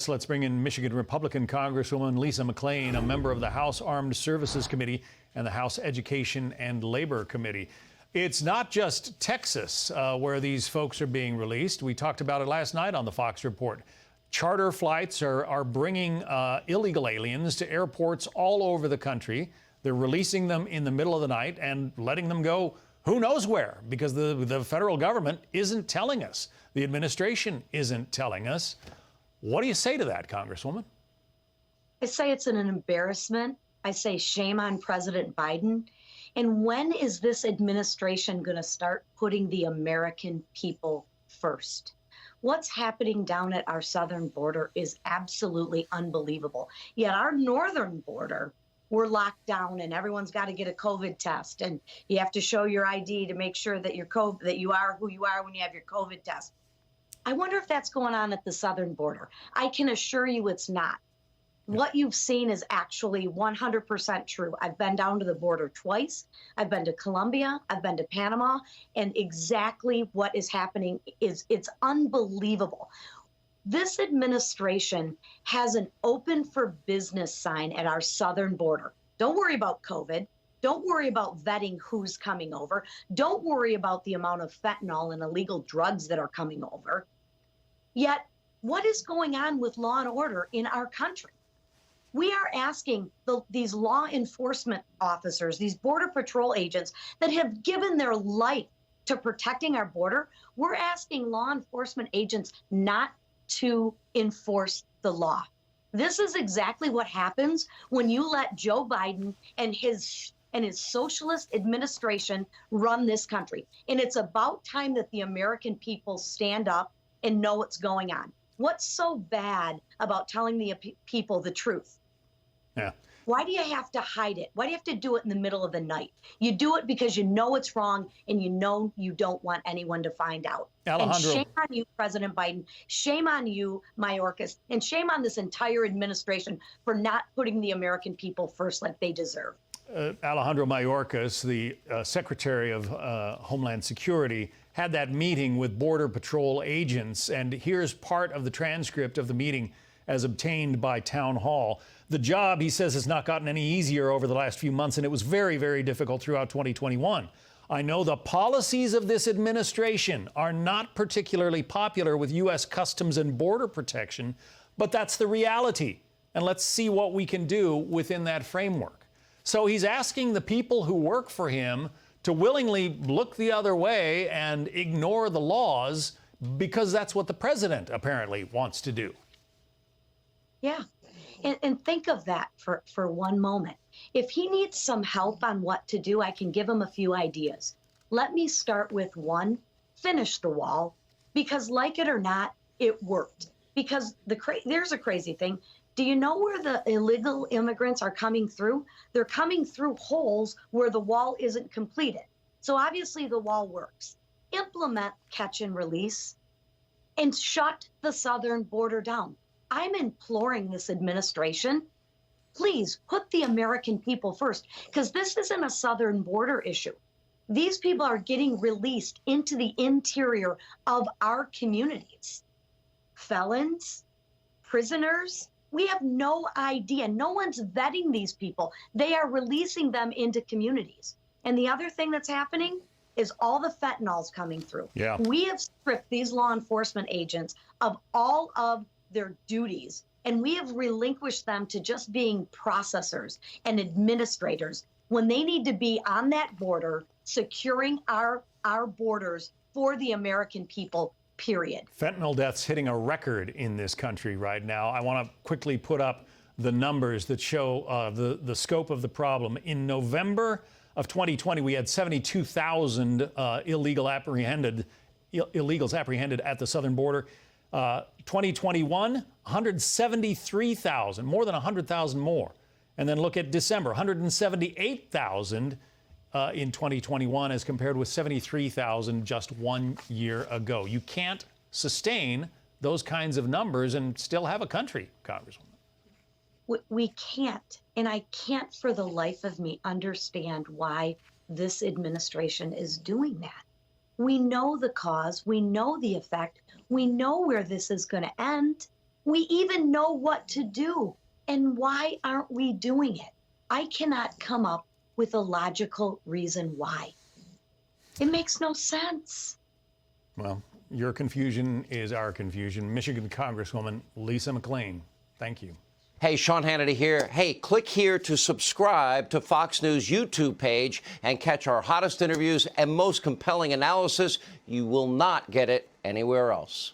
So let's bring in Michigan Republican Congresswoman Lisa McClain, a member of the House Armed Services Committee and the House Education and Labor Committee. It's not just Texas where these folks are being released. We talked about it last night on the Fox Report. Charter flights are bringing illegal aliens to airports all over the country. They're releasing them in the middle of the night and letting them go who knows where, because the federal government isn't telling us. The administration isn't telling us. What do you say to that, Congresswoman? I say it's an embarrassment. I say shame on President Biden. And when is this administration going to start putting the American people first? What's happening down at our southern border is absolutely unbelievable. Yet our northern border, we're locked down and everyone's got to get a COVID test. And you have to show your ID to make sure that that you are who you are when you have your COVID test. I wonder if that's going on at the southern border. I can assure you it's not. What you've seen is actually 100% true. I've been down to the border twice. I've been to Colombia. I've been to Panama. And exactly what is happening is it's unbelievable. This administration has an open for business sign at our southern border. Don't worry about COVID. Don't worry about vetting who's coming over. Don't worry about the amount of fentanyl and illegal drugs that are coming over. Yet, what is going on with law and order in our country? We are asking these law enforcement officers, these Border Patrol agents that have given their life to protecting our border, we're asking law enforcement agents not to enforce the law. This is exactly what happens when you let Joe Biden and his socialist administration run this country. And it's about time that the American people stand up and know what's going on. What's so bad about telling the people the truth? Yeah. Why do you have to hide it? Why do you have to do it in the middle of the night? You do it because you know it's wrong and you know you don't want anyone to find out. And shame on you, President Biden. Shame on you, Mayorkas. And shame on this entire administration for not putting the American people first like they deserve. Alejandro Mayorkas, the Secretary of Homeland Security, had that meeting with Border Patrol agents. And here's part of the transcript of the meeting as obtained by Town Hall. The job, he says, has not gotten any easier over the last few months, and it was very, very difficult throughout 2021. I know the policies of this administration are not particularly popular with U.S. Customs and Border Protection, but that's the reality. And let's see what we can do within that framework. So he's asking the people who work for him to willingly look the other way and ignore the laws because that's what the president apparently wants to do. Yeah. And think of that for one moment. If he needs some help on what to do, I can give him a few ideas. Let me start with one, finish the wall, because like it or not, it worked. Because there's a crazy thing. Do you know where the illegal immigrants are coming through? They're coming through holes where the wall isn't completed. So obviously the wall works. Implement catch and release and shut the southern border down. I'm imploring this administration, please put the American people first, because this isn't a southern border issue. These people are getting released into the interior of our communities. Felons, prisoners, we have no idea. No one's vetting these people. They are releasing them into communities. And the other thing that's happening is all the fentanyl's coming through. Yeah. We have stripped these law enforcement agents of all of their duties, and we have relinquished them to just being processors and administrators when they need to be on that border, securing our borders for the American people, period. Fentanyl deaths hitting a record in this country right now. I want to quickly put up the numbers that show the scope of the problem. In November of 2020, we had 72,000 illegals apprehended at the southern border. 2021, 173,000, more than 100,000 more. And then look at December, 178,000 in 2021 as compared with 73,000 just 1 year ago. You can't sustain those kinds of numbers and still have a country, Congresswoman. We can't. And I can't for the life of me understand why this administration is doing that. We know the cause. We know the effect. We know where this is going to end. We even know what to do. And why aren't we doing it? I cannot come up with a logical reason why. It makes no sense. Well, your confusion is our confusion. Michigan Congresswoman Lisa McClain, thank you. Hey, Sean Hannity here. Hey, click here to subscribe to Fox News YouTube page and catch our hottest interviews and most compelling analysis. You will not get it anywhere else.